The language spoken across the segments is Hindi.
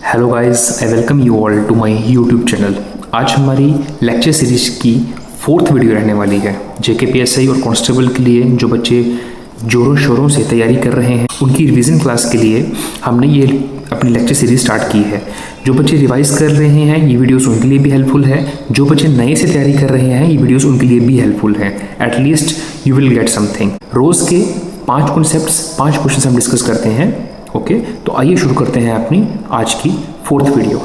Hello guys, I welcome you all to my YouTube channel. आज हमारी लेक्चर सीरीज की 4th वीडियो रहने वाली है। JKPSI और कांस्टेबल के लिए जो बच्चे जोरों शोरों से तैयारी कर रहे हैं उनकी रिवीजन क्लास के लिए हमने ये अपनी लेक्चर सीरीज स्टार्ट की है। जो बच्चे रिवाइज कर रहे हैं ये वीडियोस उनके लिए भी हेल्पफुल है, जो बच्चे नए से तैयारी कर रहे हैं ये वीडियोस उनके लिए भी हेल्पफुल है। At least you will get something. रोज़ के 5 कॉन्सेप्ट्स 5 क्वेश्चन हम डिस्कस करते हैं। ओके, तो आइए शुरू करते हैं अपनी आज की 4th वीडियो।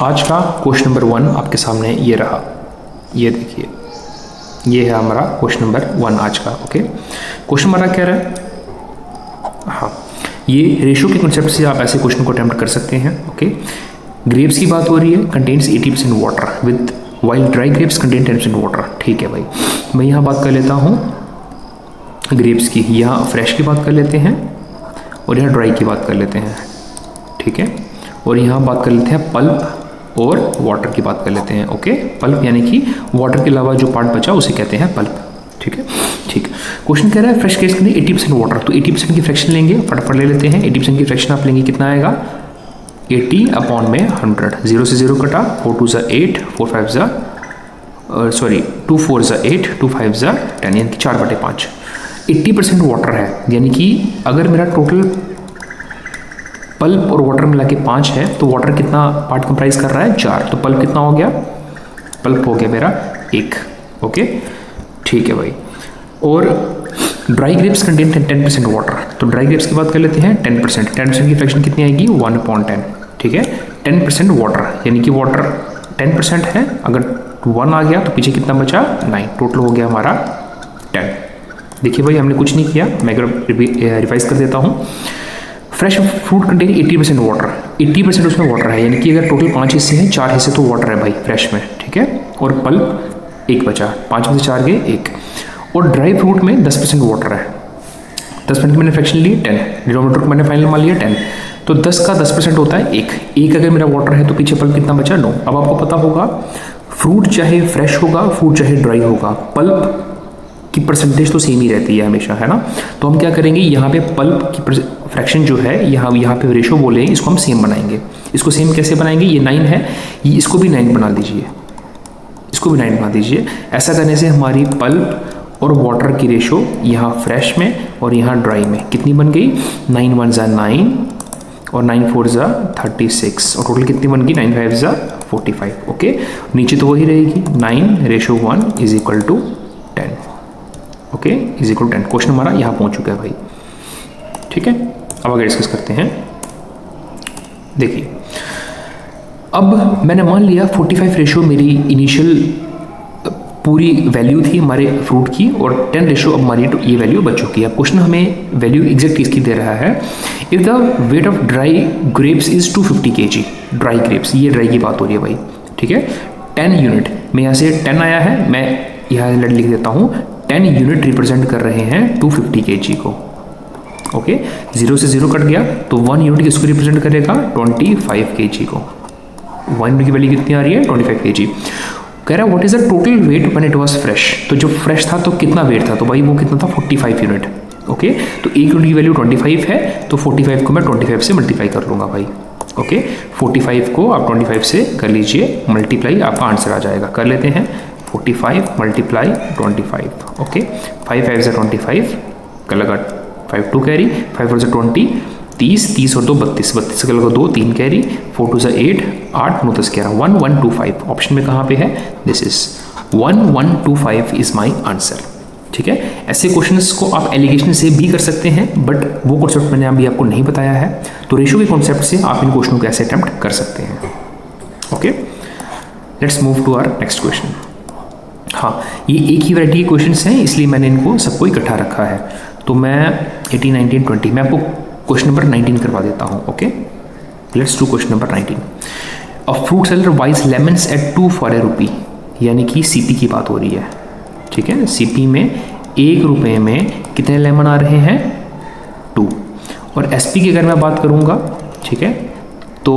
आज का क्वेश्चन नंबर 1 आपके सामने ये रहा, ये देखिए, ये है हमारा क्वेश्चन नंबर 1 आज का। ओके, क्वेश्चन हमारा क्या रहा है? हाँ, ये रेशियो के कॉन्सेप्ट से आप ऐसे क्वेश्चन को अटेम्प्ट कर सकते हैं। ओके, ग्रेप्स की बात हो रही है, contains 80% water with while dry grapes contain 10% water. ठीक है भाई, मैं यहाँ बात कर लेता हूँ ग्रेप्स की, यहाँ फ्रेश की बात कर लेते हैं और यहाँ ड्राई की बात कर लेते हैं। ठीक है, और यहाँ बात कर लेते हैं पल्प और वाटर की बात कर लेते हैं। ओके, पल्प यानी कि वाटर के अलावा जो पार्ट बचा उसे कहते हैं पल्प। ठीक है, ठीक। क्वेश्चन कह रहा है फ्रेश केस के लिए 80% वाटर, तो 80% की फ्रैक्शन लेंगे, फटाफट ले लेते हैं। 80% की फ्रैक्शन आप लेंगे, कितना आएगा? 80 अपॉन में 100, 0 से 0 कटा, 4 2 = 8, 4 5 2 4 = 8, 2 5 = 10, यानी कि 4/5। 80% वाटर है, यानी कि अगर मेरा टोटल पल्प और वाटर मिला के 5 है तो वाटर कितना पार्ट कंप्राइज कर रहा है? 4। तो पल्प कितना हो गया? पल्प हो गया मेरा 1। ओके, ठीक है भाई। और ड्राई ग्रेप्स कंटेन 10% वाटर, तो ड्राई ग्रेप्स की बात कर लेते हैं 10% की फ्रैक्शन कितनी आएगी? 1/10। ठीक है, 10% वाटर यानी कि वाटर 10% है, अगर 1 आ गया तो पीछे कितना बचा? 9। टोटल हो गया हमारा 10। देखिए भाई, हमने कुछ नहीं किया, मैं रिवाइज कर देता हूँ। फ्रेश फ्रूट कंटेन 80% वाटर, 80% उसमें वाटर है, यानी कि अगर टोटल 5 हिस्से हैं 4 हिस्से तो वाटर है भाई फ्रेश में। ठीक है, और पल्प 1 बचा, 5 में से 4 गए 1। और ड्राई फ्रूट में 10% वाटर है, 10% की मैंने फ्रैक्शन ली 10, डिनोमिनेटर को मैंने फाइनल मान लिया 10, तो 10 का 10% होता है 1 अगर मेरा वाटर है तो पीछे पल्प कितना बचा? 9। अब आपको पता होगा फ्रूट चाहे फ्रेश होगा, फ्रूट चाहे ड्राई होगा, पल्प की परसेंटेज तो सेम ही रहती है हमेशा, है ना। तो हम क्या करेंगे, यहाँ पे पल्प की फ्रैक्शन जो है, यहाँ पे रेशो बोलेंगे, इसको हम सेम बनाएंगे। इसको सेम कैसे बनाएंगे? ये 9 है, ये इसको भी 9 बना दीजिए, इसको भी 9 बना दीजिए। ऐसा करने से हमारी पल्प और वाटर की रेशो यहाँ फ्रेश में और यहाँ ड्राई में कितनी बन गई? 9 1 = 9 और 9 4 = 36, और टोटल कितनी बन गई? 9 5 = 45। ओके, नीचे तो वही रहेगी, 9:1 = 10। ओके, = 10। क्वेश्चन हमारा यहाँ पहुँच चुका है भाई। ठीक है, अब आगे डिस्कस करते हैं। देखिए, अब मैंने मान लिया 45 रेशो मेरी इनिशियल पूरी वैल्यू थी हमारे फ्रूट की, और 10 रेशो अब हमारी ये वैल्यू बच चुकी है। क्वेश्चन हमें वैल्यू एग्जैक्ट किसकी दे रहा है? If the weight of dry grapes is 250 kg, dry grapes, ये ड्राई की बात हो रही है भाई। ठीक है, 10 यूनिट में यहाँ से 10 आया है, मैं यहाँ लिख देता हूँ 10 यूनिट रिप्रेजेंट कर रहे हैं 250 kg को। ओके, 0 से 0 कट गया, तो 1 यूनिट किसको रिप्रेजेंट करेगा? 25 kg को। 1 यूनिट की वैल्यू कितनी आ रही है? 25 kg। कह रहा है what is the total weight when it was fresh, तो जब फ्रेश था तो कितना वेट था? तो भाई वो कितना था? 45 यूनिट। ओके, तो 1 यूनिट की वैल्यू 25 है, तो 45 को मैं 25 से मल्टीप्लाई कर लूँगा भाई। ओके, 45 को आप 25 से कर लीजिए मल्टीप्लाई, आपका आंसर आ जाएगा। कर लेते हैं 45 × 25। ओके, 5 5 = 25 का लगा 5 2 कैरी, 5 4 = 20, 30 और 2 32 का लगा 2 3 कैरी, 4 2 = 8, 8 9 10 11, 1125 ऑप्शन में कहाँ पे है? This is 1125 is my answer. ठीक है, ऐसे क्वेश्चंस को आप एलिगेशन से भी कर सकते हैं, बट वो कॉन्सेप्ट मैंने अभी आपको नहीं बताया है, तो रेशो के कॉन्सेप्ट से आप इन क्वेश्चनों को ऐसे अटेम्प्ट कर सकते हैं। Okay, let's move to our next question. हाँ, ये एक ही वैरायटी के क्वेश्चंस हैं, इसलिए मैंने इनको सबको इकट्ठा रखा है। तो मैं 18 19 20 मैं आपको क्वेश्चन नंबर 19 करवा देता हूँ। Okay, let's do question number 19। A fruit seller buys lemons at 2 for a rupee, यानी कि CP की बात हो रही है। ठीक है, CP में 1 रुपये में कितने लेमन आ रहे हैं? 2। और SP की अगर मैं बात करूँगा, ठीक है, तो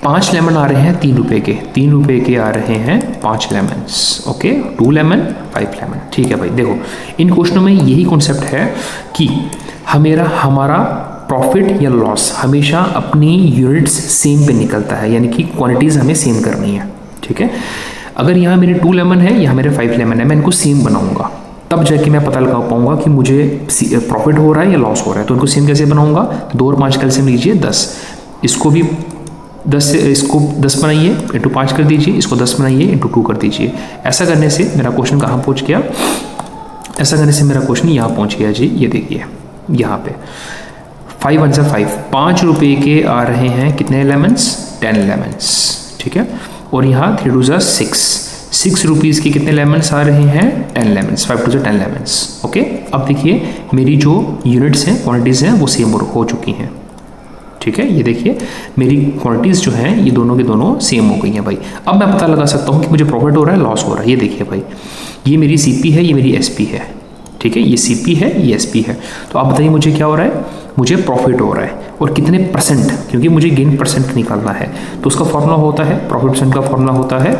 5 लेमन आ रहे हैं 3 रुपये के, 3 रुपये के आ रहे हैं 5 लेमन्स, ओके, 2 लेमन 5 लेमन। ठीक है भाई, देखो इन क्वेश्चनों में यही कॉन्सेप्ट है कि हमारा प्रॉफिट या लॉस हमेशा अपनी यूनिट्स सेम पे निकलता है, यानी कि क्वांटिटीज़ हमें सेम करनी है। ठीक है, अगर यहाँ मेरे 2 लेमन है, यहाँ मेरे 5 लेमन है, मैं इनको सेम बनाऊंगा, तब जाके मैं पता लगा पाऊंगा कि मुझे प्रॉफिट हो रहा है या लॉस हो रहा है। तो इनको सेम कैसे बनाऊंगा, 2 और 5 कैल्सियम लीजिए 10, इसको भी 10 से इसको 10 बनाइए इंटू 5 कर दीजिए, इसको 10 बनाइए इंटू 2 कर दीजिए। ऐसा करने से मेरा क्वेश्चन कहाँ पहुँच गया, ऐसा करने से मेरा क्वेश्चन यहाँ पहुँच गया जी। ये देखिए यहाँ पे 5 1 5, 5 रुपये के आ रहे हैं कितने लेमन्स, 10 लेमन्स। ठीक है, और यहाँ 3 2 6 रुपीज़ के कितने लेमन्स आ रहे हैं, 10 लेमन्स, 5 2 10 लेमन्स। ओके, अब देखिए मेरी जो यूनिट्स हैं, क्वांटिटीज़ हैं, वो सेम हो चुकी हैं। ठीक है, ये देखिए मेरी क्वांटिटीज़ जो हैं ये दोनों के दोनों सेम हो गई हैं भाई। अब मैं पता लगा सकता हूँ कि मुझे प्रॉफिट हो रहा है, लॉस हो रहा है। ये देखिए भाई, ये मेरी CP है, ये मेरी SP है। ठीक है, ये CP है, ये SP है। तो आप बताइए मुझे क्या हो रहा है, मुझे प्रॉफिट हो रहा है, और कितने परसेंट, क्योंकि मुझे गेन परसेंट निकालना है। तो उसका फॉर्मूला होता है, प्रॉफिट परसेंट का फॉर्मूला होता है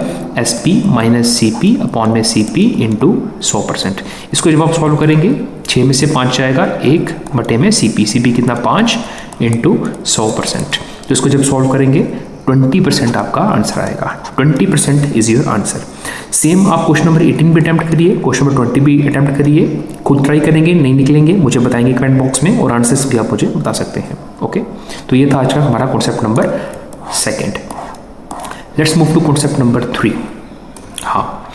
SP माइनस CP अपॉन में CP इंटू 100%। इसको जब आप सॉल्व करेंगे 6 में से 5 जाएगा, 1 बटे में CP कितना 5 इंटू 100%। तो इसको जब सॉल्व करेंगे 20% आपका आंसर आएगा। 20% इज योर आंसर। सेम आप क्वेश्चन नंबर 18 भी अटैम्प्ट करिए, क्वेश्चन नंबर 20 भी अटैम्प्ट करिए, खुद ट्राई करेंगे, नहीं निकलेंगे मुझे बताएंगे कमेंट बॉक्स में, और आंसर्स भी आप मुझे बता सकते हैं। ओके, तो ये था आज का हमारा concept number 2। Let's move to concept number 3। हाँ,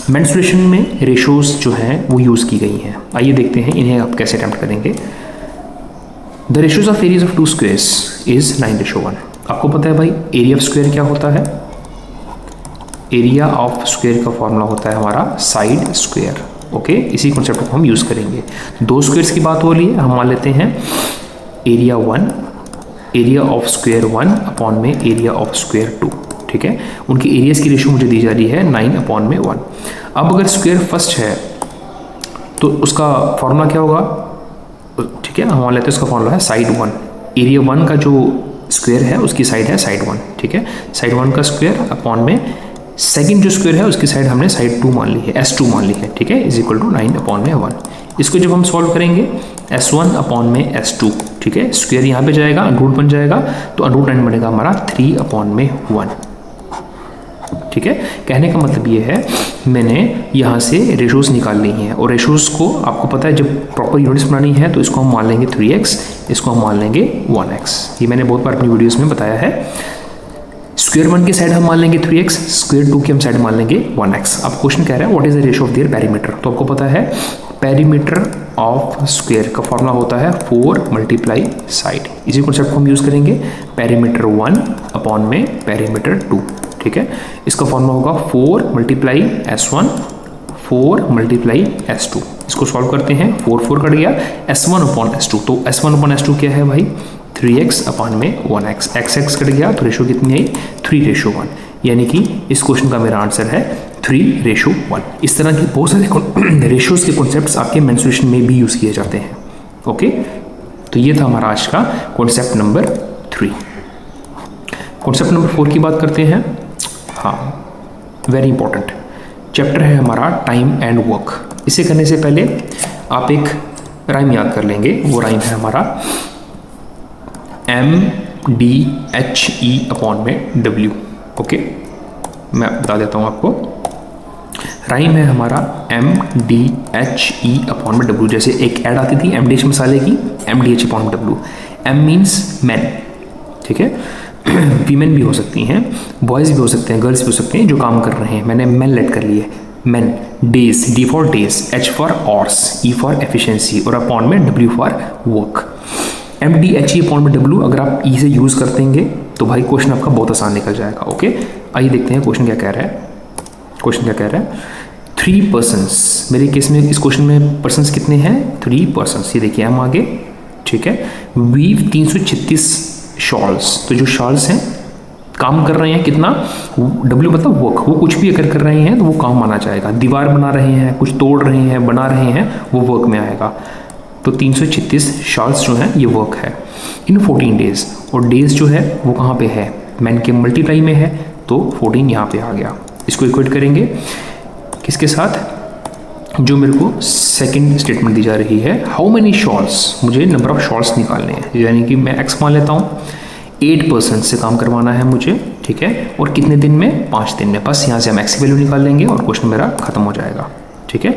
मेंस्ट्रुएशन में रेशोज जो हैं वो यूज़ की गई हैं। आइए देखते हैं इन्हें आप कैसे अटैम्प्ट करेंगे। The ratios of areas of 2 squares is 9:1। आपको पता है भाई एरिया ऑफ स्क्वायर क्या होता है, एरिया ऑफ स्क्वायर का फॉर्मूला होता है हमारा साइड स्क्वायर। ओके, इसी कॉन्सेप्ट को हम यूज़ करेंगे। 2 स्क्वायर्स की बात हो रही है, हम मान लेते हैं area 1, area of square 1 upon में एरिया ऑफ स्क्वायर 2। ठीक है, उनकी एरियाज की रेशो मुझे दी जा रही है 9 अपॉन में 1। अब अगर स्क्वायर फर्स्ट है तो उसका फॉर्मूला क्या होगा, ठीक है, हम मान लेते हैं उसका फॉर्मूला है साइड 1। एरिया 1 का जो स्क्वायर है उसकी साइड है साइड 1। ठीक है, साइड 1 का स्क्वायर अपॉन में सेकंड जो स्क्वायर है उसकी साइड हमने साइड 2 मान ली है, S2 मान ली है। ठीक है, इज इक्वल टू 9 अपॉन में 1। इसको जब हम सॉल्व करेंगे S1 अपॉन में S2, ठीक है, स्क्वायर यहाँ पे जाएगा, अंडर बन जाएगा, तो अंडर 9 बनेगा हमारा 3 अपॉन में 1। ठीक है, कहने का मतलब ये है मैंने यहाँ से रेशोज़ निकाल ली हैं, और रेशोज़ को आपको पता है जब प्रॉपर यूनिट्स बनानी है तो इसको हम मान लेंगे 3x, इसको हम मान लेंगे 1x। ये मैंने बहुत बार अपनी वीडियोस में बताया है। स्क्वायर 1 की साइड हम मान लेंगे 3x, स्क्वायर 2 की हम साइड मान लेंगे 1x। अब क्वेश्चन कह रहा है what is the ratio of their perimeter. तो आपको पता है पेरीमीटर ऑफ स्क्वायर का फॉर्मूला होता है 4 मल्टीप्लाई साइड। इसी कॉन्सेप्ट को हम यूज़ करेंगे पेरीमीटर 1 अपॉन में पेरीमीटर 2। ठीक है, इसका फॉर्मूला होगा 4 मल्टीप्लाई S1, 4 मल्टीप्लाई S2। इसको सॉल्व करते हैं, 4 कट गया, S1 अपॉन S2। तो S1 अपॉन S2 क्या है भाई, 3x अपॉन में 1x, x कट गया तो रेशो कितनी आई, 3:1। यानी कि इस क्वेश्चन का मेरा आंसर है 3:1। इस तरह के बहुत सारे रेशोज के कॉन्सेप्ट्स आपके मेंस्ट्रुएशन में भी यूज़ किए जाते हैं। ओके, तो ये था हमारा आज का कॉन्सेप्ट नंबर 3। कॉन्सेप्ट नंबर 4 की बात करते हैं। हाँ, वेरी इंपॉर्टेंट चैप्टर है हमारा टाइम एंड वर्क। इसे करने से पहले आप एक राइम याद कर लेंगे। वो राइम है हमारा MDHE अपॉन में W। ओके, मैं बता देता हूँ आपको। राइम है हमारा MDHE अपॉन में W। जैसे एक ऐड आती थी MDH मसाले की, MDH upon W। M means man, ठीक है, वीमेन भी हो सकती हैं, बॉयज़ भी हो सकते हैं, गर्ल्स भी हो सकते हैं जो काम कर रहे हैं। मैंने मैन लेट कर लिए, man. Days, D for days, H for hours, E for efficiency, और अपॉन में W for work. MDHE upon में W अगर आप E से यूज़ कर देंगे तो भाई क्वेश्चन आपका बहुत आसान निकल जाएगा। ओके, आइए देखते हैं क्वेश्चन क्या कह रहा है। क्वेश्चन क्या कह रहा है, 3 पर्सन्स। मेरे केस में इस क्वेश्चन में पर्सन्स कितने हैं, 3 पर्सन्स। ये देखिए हम आगे, ठीक है, वीव 336 शॉल्स। तो जो शॉल्स हैं काम कर रहे हैं कितना, W मतलब वर्क, वो कुछ भी अगर कर रहे हैं तो वो काम माना जाएगा। दीवार बना रहे हैं, कुछ तोड़ रहे हैं, बना रहे हैं, वो वर्क में आएगा। तो 336 शॉल्स जो हैं ये वर्क है इन 14 डेज। और डेज जो है वो कहाँ पे है, मैन के मल्टीप्लाई में है तो 14 यहाँ पे आ गया। इसको इक्वेट करेंगे किसके साथ, जो मेरे को सेकंड स्टेटमेंट दी जा रही है, हाउ मेनी शॉल्स, मुझे नंबर ऑफ शॉल्स निकालने हैं, यानी कि मैं x मान लेता हूँ, 8% से काम करवाना है मुझे, ठीक है, और कितने दिन में, 5 दिन में। बस यहाँ से हम x की वैल्यू निकाल लेंगे और क्वेश्चन मेरा खत्म हो जाएगा, ठीक है।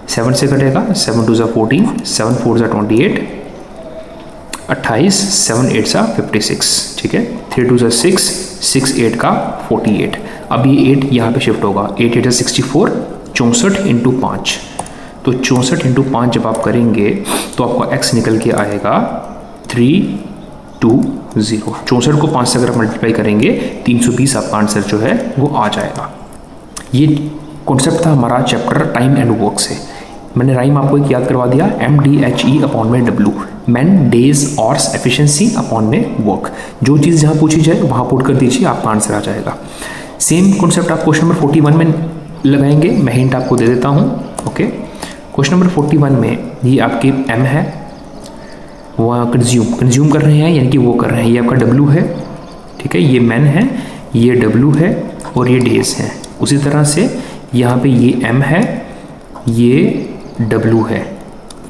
7 से कटेगा, 7 2 14, 7 4 28, 28, 7 8 56, ठीक है, 3 2 6, 6 8 का 48। अब ये 8 यहाँ पे शिफ्ट होगा, 8 8 64, 64 इंटू 5, तो 64 इंटू 5 जब आप करेंगे तो आपको x निकल के आएगा 320। 64 को 5 से अगर आप मल्टीप्लाई करेंगे 320 आपका आंसर जो है वो आ जाएगा। ये कॉन्सेप्ट था हमारा चैप्टर टाइम एंड वर्क से। मैंने राइम आपको एक याद करवा दिया, MDHE अपॉन में W, man days hours efficiency upon में वर्क। जो चीज़ जहाँ पूछी जाए वहाँ पुट कर दीजिए, आपका आंसर आ जाएगा। सेम कॉन्सेप्ट आप क्वेश्चन नंबर 41 में लगाएंगे, मैं हिंट आपको दे देता हूँ, ओके। क्वेश्चन नंबर 41 में ये आपके M है, वह कंज्यूम कर रहे हैं, यानी कि वो कर रहे हैं, ये आपका W है, ठीक है, ये मैन है, ये W है और ये डेज है। उसी तरह से यहाँ पे ये M है, ये W है,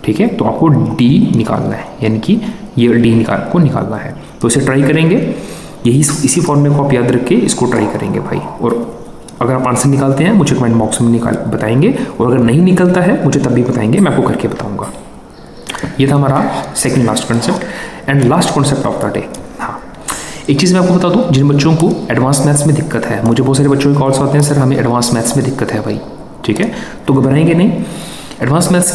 ठीक है, तो आपको D निकालना है, यानी कि ये D निकालना है। तो इसे ट्राई करेंगे, यही इसी फॉर्मूले को आप याद रख के इसको ट्राई करेंगे भाई। और अगर आप आंसर निकालते हैं मुझे कमेंट बॉक्स में बताएंगे, और अगर नहीं निकलता है मुझे तब भी बताएंगे, मैं आपको करके बताऊंगा। ये था हमारा second last concept and last concept of the day. हाँ, एक चीज़ मैं आपको बता दूं, जिन बच्चों को एडवांस मैथ्स में दिक्कत है, मुझे बहुत सारे बच्चों के कॉल्स आते हैं, सर हमें एडवांस मैथ्स में दिक्कत है भाई, ठीक है, तो घबराएंगे नहीं। एडवांस मैथ्स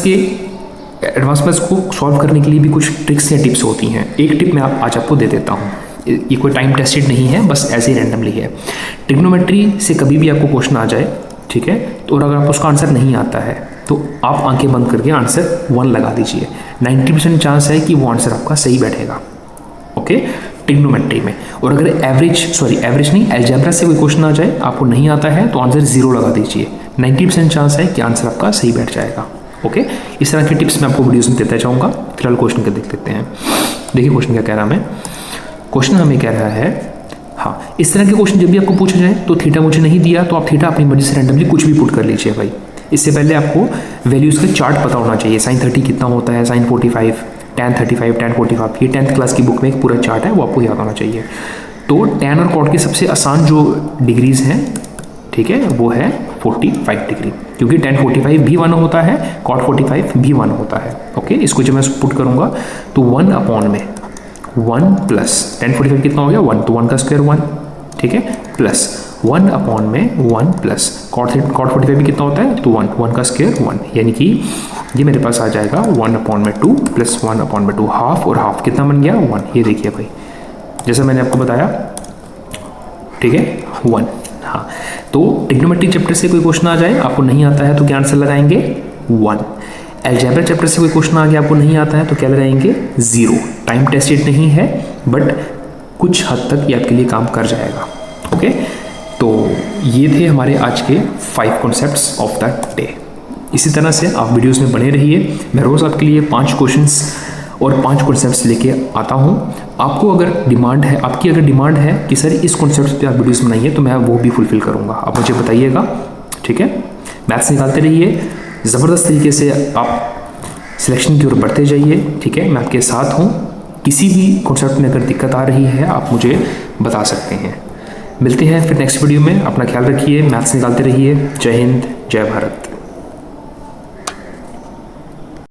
को सॉल्व करने के लिए भी कुछ ट्रिक्स या टिप्स होती हैं। एक टिप मैं आज आपको दे देता हूँ, ये कोई टाइम टेस्टेड नहीं है, बस ऐसे ही रैंडमली है। ट्रिग्नोमेट्री से कभी भी आपको क्वेश्चन आ जाए, ठीक है, तो अगर आपको उसका आंसर नहीं आता है तो आप आंखें बंद करके आंसर 1 लगा दीजिए, 90% चांस है कि वो आंसर आपका सही बैठेगा, ओके, ट्रिग्नोमेट्री में। और अगर एवरेज नहीं, अलजेब्रा से कोई क्वेश्चन आ जाए, आपको नहीं आता है तो आंसर 0 लगा दीजिए, 90% चांस है कि आंसर आपका सही बैठ जाएगा, ओके। इस तरह के टिप्स मैं आपको वीडियोस में देता जाऊँगा। फिलहाल क्वेश्चन का देख लेते हैं। देखिए क्वेश्चन क्या कह रहा है, क्वेश्चन हमें कह रहा है, हाँ, इस तरह के क्वेश्चन जब भी आपको पूछा जाए तो थीटा मुझे नहीं दिया तो आप थीटा अपनी मर्जी से रैंडमली कुछ भी पुट कर लीजिए भाई। इससे पहले आपको वैल्यूज़ का चार्ट पता होना चाहिए, sin 30 कितना होता है, sin 45, tan 35, tan 45, ये 10th क्लास की बुक में एक पूरा चार्ट है, वो आपको याद होना चाहिए। तो tan और cot की सबसे आसान जो डिग्रीज हैं, ठीक है, वो है 45 डिग्री, क्योंकि tan 45 भी 1 होता है, cot 45 भी 1 होता है, ओके। इसको जब मैं पुट करूँगा तो 1 अपॉन में 1 प्लस tan 45 कितना हो गया 1, तो 1 का स्क्वायर 1, ठीक है, प्लस 1 अपॉन में 1 प्लस cot 45 भी कितना होता है, तो 1 का स्क्वायर 1, यानी कि ये मेरे पास आ जाएगा 1 अपॉन में 2 प्लस 1 अपॉन में 2, हाफ, और हाफ कितना बन गया 1। ये देखिए भाई, जैसा मैंने आपको बताया, ठीक है, 1। हाँ, तो ट्रिग्नोमेट्री चैप्टर से कोई क्वेश्चन आ जाए, आपको नहीं आता है तो क्या आंसर लगाएंगे 1। अलजेब्रा चैप्टर से कोई क्वेश्चन आ गया, आपको नहीं आता है तो क्या लगाएंगे 0। टाइम टेस्टेड नहीं है, बट कुछ हद तक ये आपके लिए काम कर जाएगा, ओके। तो ये थे हमारे आज के 5 कॉन्सेप्ट्स ऑफ द डे। इसी तरह से आप वीडियोस में बने रहिए, मैं रोज़ आपके लिए 5 क्वेश्चंस और 5 कॉन्सेप्ट्स लेके आता हूँ। आपको अगर डिमांड है, आपकी अगर डिमांड है कि सर इस कॉन्सेप्ट पे आप वीडियोस बनाइए, तो मैं वो भी फुलफिल करूँगा, आप मुझे बताइएगा, ठीक है। मैथ्स निकालते रहिए, ज़बरदस्त तरीके से आप सिलेक्शन की ओर बढ़ते जाइए, ठीक है, मैं आपके साथ हूँ। किसी भी कॉन्सेप्ट में अगर दिक्कत आ रही है आप मुझे बता सकते हैं। मिलते हैं फिर नेक्स्ट वीडियो में, अपना ख्याल रखिए, मैथ्स निकालते रहिए। जय हिंद, जय भारत।